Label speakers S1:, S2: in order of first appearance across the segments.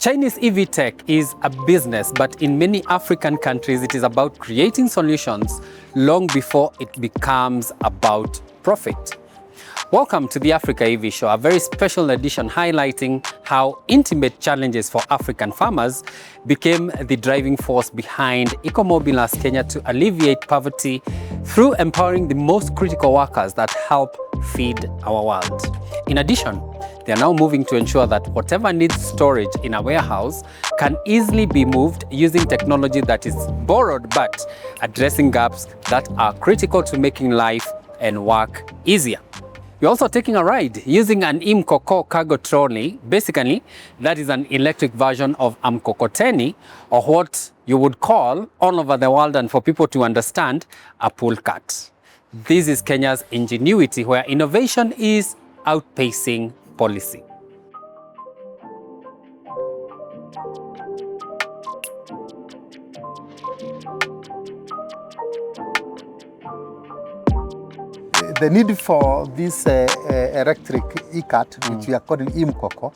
S1: Chinese EV tech is a business, but in many African countries, it is about creating solutions long before it becomes about profit. Welcome to the Africa EV Show, a very special edition highlighting how intimate challenges for African farmers became the driving force behind EcoMobile's Kenya to alleviate poverty through empowering the most critical workers that help feed our world. In addition, they are now moving to ensure that whatever needs storage in a warehouse can easily be moved using technology that is borrowed but addressing gaps that are critical to making life and work easier. We're also taking a ride using an e-Mkoko cargo trolley. Basically, that is an electric version of Mkokoteni, or what you would call all over the world, and for people to understand, a pull cart. This is Kenya's ingenuity, where innovation is outpacing policy.
S2: The need for this electric e-cart, which we are calling e-Mkoko,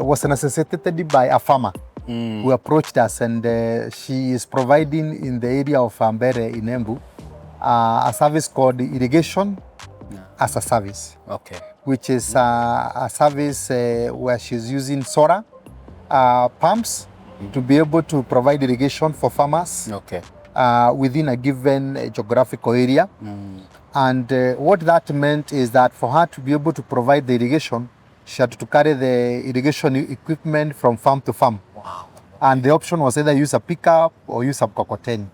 S2: was necessitated by a farmer who approached us, and she is providing in the area of Ambere in Embu a service called irrigation as a service.
S1: Okay.
S2: Which is a service where she's using solar pumps to be able to provide irrigation for farmers within a given geographical area. And what that meant is that for her to be able to provide the irrigation, she had to carry the irrigation equipment from farm to farm.
S1: Wow.
S2: And the option was either use a pickup or use a Mkokoteni.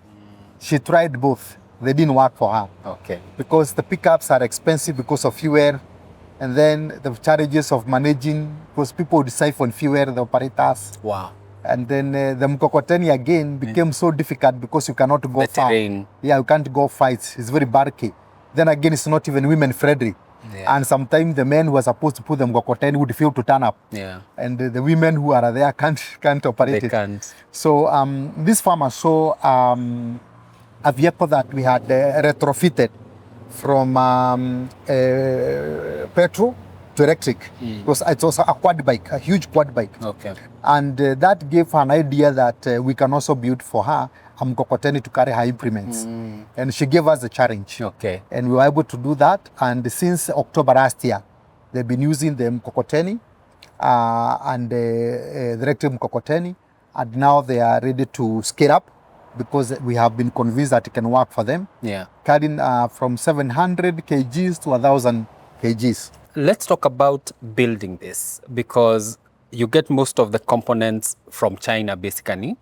S2: She tried both. They didn't work for her.
S1: Okay.
S2: Because the pickups are expensive because of fuel, and then the challenges of managing, because people would siphon fuel, the operators.
S1: Wow.
S2: And then the Mkokoteni again became so difficult because you cannot go far.
S1: Terrain.
S2: Yeah, you can't go far. It's very bulky. Then again, it's not even women friendly.
S1: Yeah.
S2: And sometimes the men who are supposed to put the Mkokoteni would fail to turn up.
S1: Yeah.
S2: And the women who are there can't operate
S1: They
S2: it.
S1: can't.
S2: So this farmer saw a vehicle that we had retrofitted from petrol to electric. It was a quad bike, a huge quad bike.
S1: Okay.
S2: And that gave her an idea that we can also build for her a Mkokoteni to carry her implements. And she gave us the challenge.
S1: Okay.
S2: And we were able to do that. And since October last year, they've been using the Mkokoteni and the electric Mkokoteni. And now they are ready to scale up, because we have been convinced that it can work for them.
S1: Yeah.
S2: Carrying from 700 kgs to 1,000 kgs.
S1: Let's talk about building this, because you get most of the components from China, basically.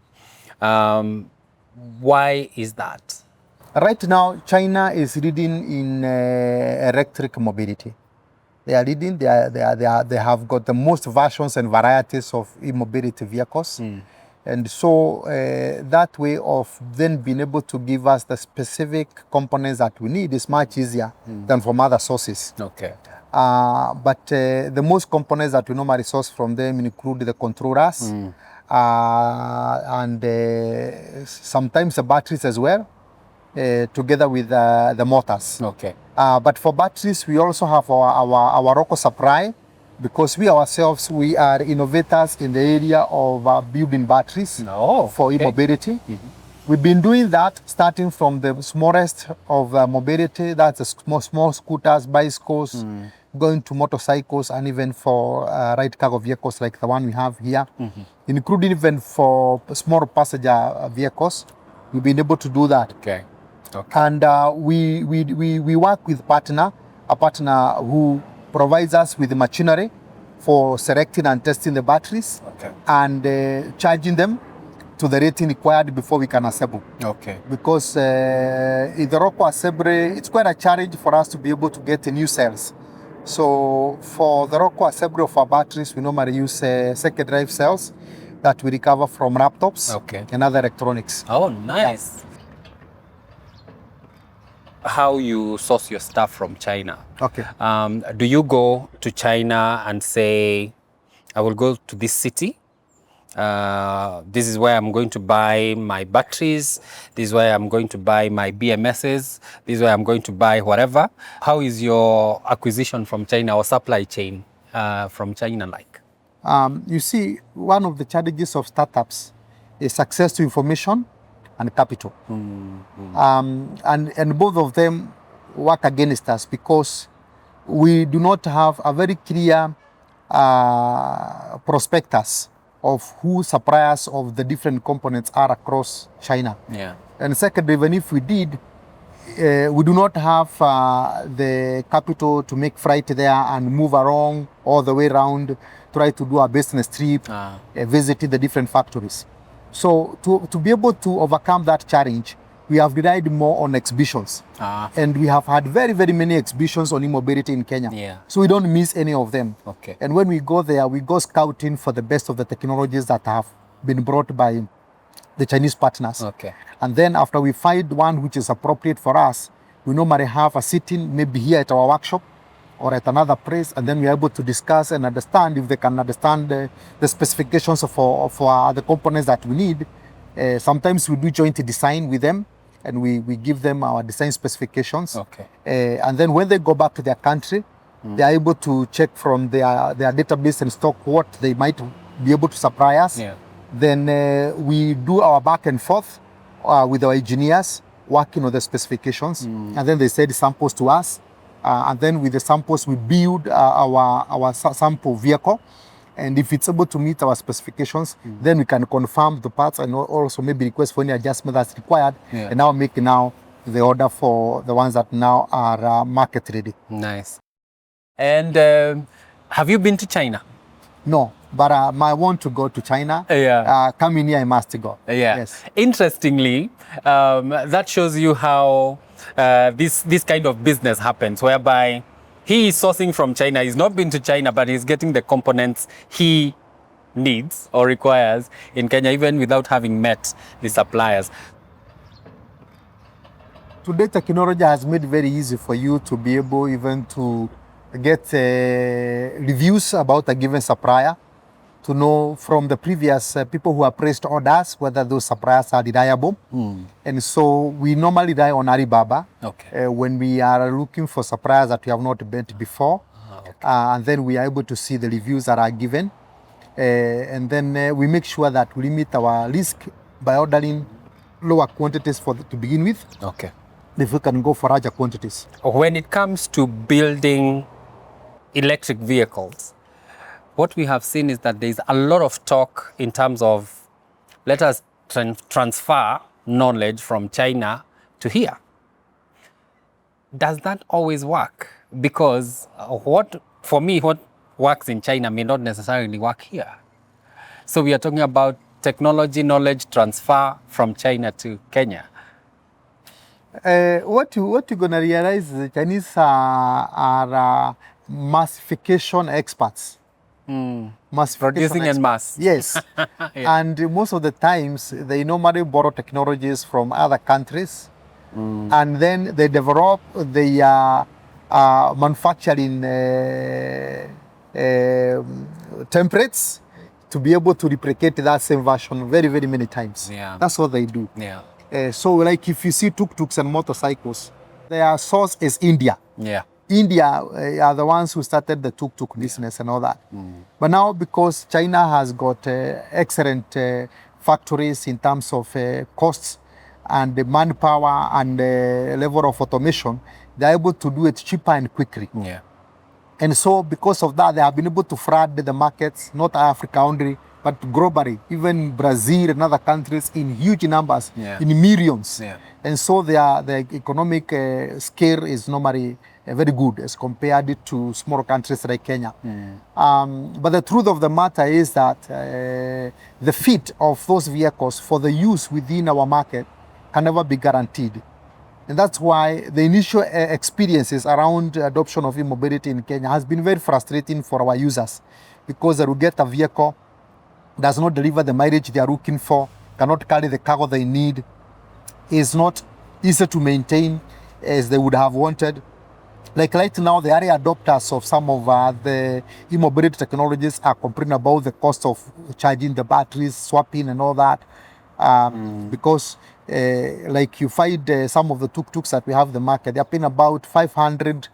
S1: Why is that?
S2: Right now, China is leading in electric mobility. They are leading. They have got the most versions and varieties of e-mobility vehicles. And so that way of then being able to give us the specific components that we need is much easier than from other sources.
S1: Okay.
S2: But the most components that we normally source from them include the controllers and sometimes the batteries as well, together with the motors.
S1: Okay.
S2: But for batteries, we also have our local supply, because we ourselves, we are innovators in the area of building batteries for e-mobility. We've been doing that starting from the smallest of mobility, that's the small scooters, bicycles, going to motorcycles, and even for light cargo vehicles like the one we have here, including even for small passenger vehicles. We've been able to do that.
S1: Okay.
S2: And we work with a partner who provides us with the machinery for selecting and testing the batteries and charging them to the rating required before we can assemble.
S1: Okay.
S2: Because in the local assembly, it's quite a challenge for us to be able to get new cells. So for the local assembly of our batteries, we normally use second drive cells that we recover from laptops and other electronics.
S1: Oh, nice. Yeah. How you source your stuff from China?
S2: Okay.
S1: Do you go to China and say, I will go to this city, this is where I'm going to buy my batteries, this is where I'm going to buy my BMSs, this is where I'm going to buy whatever? How is your acquisition from China or supply chain from China like?
S2: You see, one of the challenges of startups is access to information and capital. And both of them work against us because we do not have a very clear prospectus of who suppliers of the different components are across China.
S1: Yeah.
S2: And secondly, even if we did, we do not have the capital to make flight there and move around all the way around, try to do a business trip, visit the different factories. So to be able to overcome that challenge, we have relied more on exhibitions. And we have had very, very many exhibitions on e-mobility in Kenya.
S1: Yeah.
S2: So we don't miss any of them.
S1: Okay.
S2: And when we go there, we go scouting for the best of the technologies that have been brought by the Chinese partners.
S1: Okay.
S2: And then after we find one which is appropriate for us, we normally have a sitting maybe here at our workshop or at another place, and then we're able to discuss and understand if they can understand the specifications for the components that we need. Sometimes we do joint design with them, and we give them our design specifications.
S1: Okay.
S2: And then when they go back to their country, they are able to check from their database and stock what they might be able to supply us.
S1: Yeah.
S2: Then we do our back and forth with our engineers working on the specifications, and then they send samples to us, and then with the samples we build our sample vehicle, and if it's able to meet our specifications, then we can confirm the parts and also maybe request for any adjustment that's required, and now make the order for the ones that now are market ready.
S1: Nice. And have you been to China?
S2: No, but I want to go to China.
S1: Yeah.
S2: Coming here, I must go.
S1: Yeah.
S2: Yes.
S1: Interestingly, that shows you how this kind of business happens, whereby he is sourcing from China. He's not been to China, but he's getting the components he needs or requires in Kenya, even without having met the suppliers.
S2: Today, technology has made it very easy for you to be able even to get reviews about a given supplier, to know from the previous people who have placed orders whether those suppliers are reliable. And so we normally rely on Alibaba when we are looking for suppliers that we have not met before. And then we are able to see the reviews that are given. And then we make sure that we limit our risk by ordering lower quantities to begin with.
S1: Okay.
S2: If we can go for larger quantities.
S1: When it comes to building electric vehicles, what we have seen is that there's a lot of talk in terms of let us transfer knowledge from China to here. Does that always work? Because for me, what works in China may not necessarily work here. So we are talking about technology, knowledge transfer from China to Kenya.
S2: What you're going to realize is the Chinese are massification experts.
S1: Producing en masse.
S2: Yes. And most of the times, they normally borrow technologies from other countries, and then they develop the manufacturing templates to be able to replicate that same version very, very many times.
S1: Yeah.
S2: That's what they do.
S1: Yeah.
S2: So like if you see tuk-tuks and motorcycles, their source is India.
S1: Yeah.
S2: India are the ones who started the tuk-tuk business and all that. But now because China has got excellent factories in terms of costs and the manpower and the level of automation, they're able to do it cheaper and quickly.
S1: Yeah.
S2: And so because of that, they have been able to flood the markets, not Africa only, but globally, even Brazil and other countries in huge numbers, in millions.
S1: Yeah.
S2: And so their economic scale is normally very good as compared to small countries like Kenya. But the truth of the matter is that the fit of those vehicles for the use within our market can never be guaranteed. And that's why the initial experiences around adoption of e-mobility in Kenya has been very frustrating for our users, because they will get a vehicle, does not deliver the mileage they are looking for, cannot carry the cargo they need, is not easy to maintain as they would have wanted. Like right now, the early adopters of some of the e-mobility technologies are complaining about the cost of charging the batteries, swapping and all that, because Like you find some of the tuk-tuks that we have in the market, they're paying about 500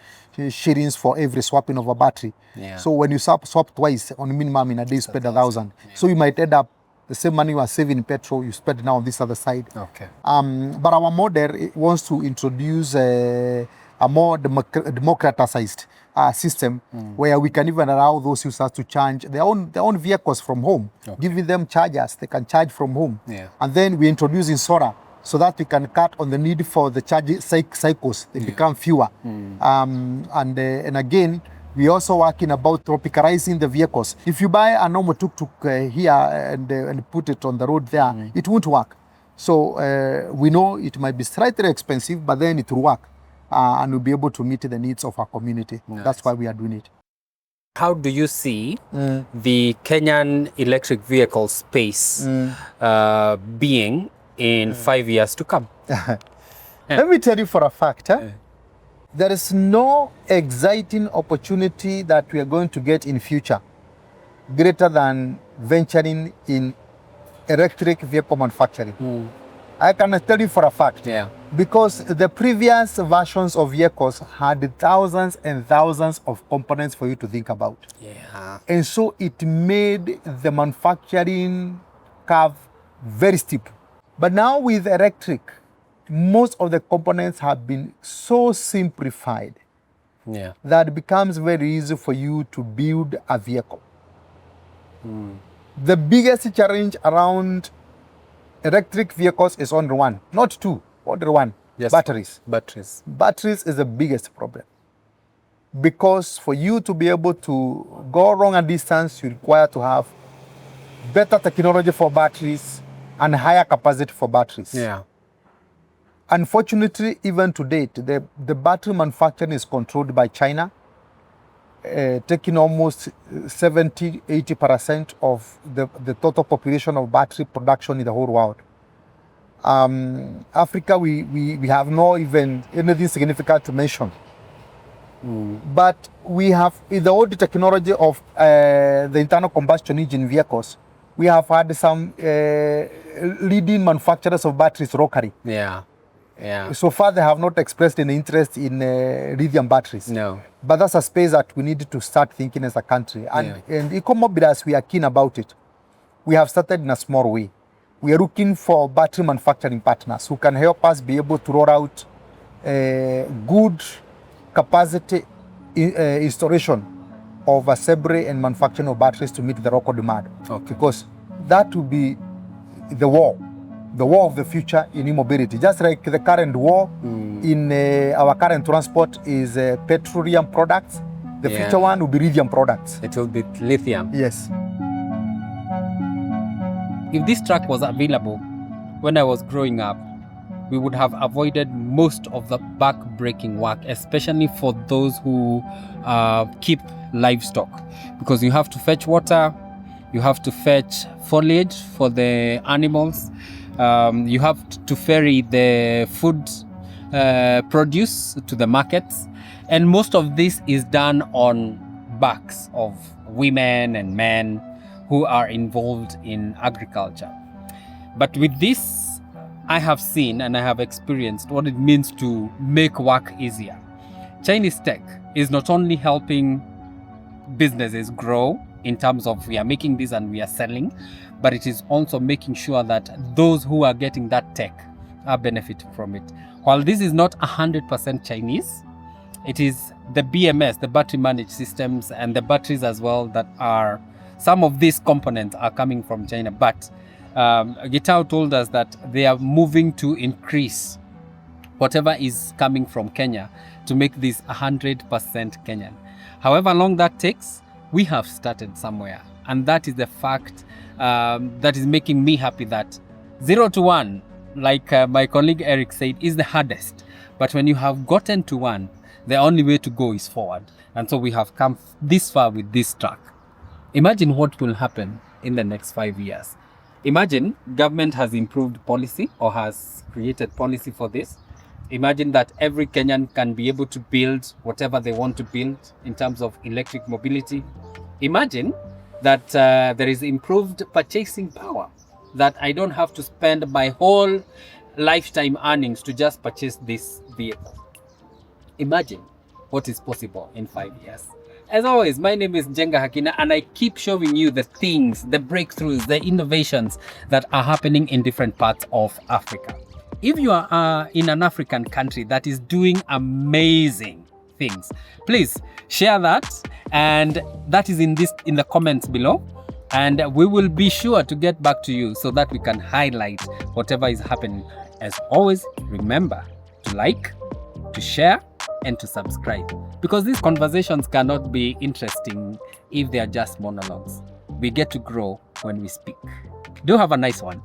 S2: shillings for every swapping of a battery.
S1: Yeah.
S2: So when you swap twice, on minimum in a day, you spend 1,000. Yeah. So you might end up the same money you are saving in petrol, you spend now on this other side.
S1: Okay.
S2: But our model wants to introduce a more democratized system where we can even allow those users to charge their own vehicles from home, giving them chargers, they can charge from home. Yeah. And then we introduce in solar so that we can cut on the need for the charging cycles, they become fewer. And again, we also working about tropicalizing the vehicles. If you buy a normal tuk-tuk here and put it on the road there, it won't work. So we know it might be slightly expensive, but then it will work. And we'll be able to meet the needs of our community. Nice. That's why we are doing it.
S1: How do you see the Kenyan electric vehicle space being in 5 years to come?
S2: Let me tell you for a fact, there is no exciting opportunity that we are going to get in future greater than venturing in electric vehicle manufacturing. I can tell you for a fact, because the previous versions of vehicles had thousands and thousands of components for you to think about. And so it made the manufacturing curve very steep. But now with electric, most of the components have been so simplified that it becomes very easy for you to build a vehicle. The biggest challenge around electric vehicles is only one, not two, only one. Yes. Batteries. Batteries is the biggest problem. Because for you to be able to go long a distance, you require to have better technology for batteries and higher capacity for batteries. Unfortunately, even to date, the battery manufacturing is controlled by China, taking almost 70-80% of the total population of battery production in the whole world. Africa, we have no even anything significant to mention. But we have, in the old technology of the internal combustion engine vehicles, we have had some leading manufacturers of batteries locally. So far, they have not expressed any interest in lithium batteries. But that's a space that we need to start thinking as a country. And EcoMobilas, we are keen about it. We have started in a small way. We are looking for battery manufacturing partners who can help us be able to roll out good capacity installation of assembly and manufacturing of batteries to meet the local demand. Because that will be the war of the future in e-mobility. Just like the current war in our current transport is petroleum products, the future one will be lithium products.
S1: It will be lithium.
S2: Yes.
S1: If this truck was available when I was growing up, we would have avoided most of the back-breaking work, especially for those who keep livestock, because you have to fetch water, you have to fetch foliage for the animals, you have to ferry the food produce to the markets, and most of this is done on backs of women and men who are involved in agriculture. But with this, I have seen and I have experienced what it means to make work easier. Chinese tech is not only helping businesses grow in terms of we are making this and we are selling, but it is also making sure that those who are getting that tech are benefiting from it. While this is not 100% Chinese, it is the BMS, the battery managed systems, and the batteries as well that are, some of these components are coming from China. But Gitau told us that they are moving to increase whatever is coming from Kenya to make this 100% Kenyan. However long that takes, we have started somewhere. And that is the fact that is making me happy that 0 to 1, like my colleague Eric said, is the hardest. But when you have gotten to 1, the only way to go is forward. And so we have come this far with this truck. Imagine what will happen in the next 5 years. Imagine government has improved policy or has created policy for this. Imagine that every Kenyan can be able to build whatever they want to build in terms of electric mobility. Imagine that there is improved purchasing power, that I don't have to spend my whole lifetime earnings to just purchase this vehicle. Imagine what is possible in 5 years. As always, my name is Njenga Hakina, and I keep showing you the things, the breakthroughs, the innovations that are happening in different parts of Africa. If you are in an African country that is doing amazing things, please share that, and that is in the comments below, and we will be sure to get back to you so that we can highlight whatever is happening. As always, remember to like, to share, and to subscribe, because these conversations cannot be interesting if they are just monologues. We get to grow when we speak. Do have a nice one.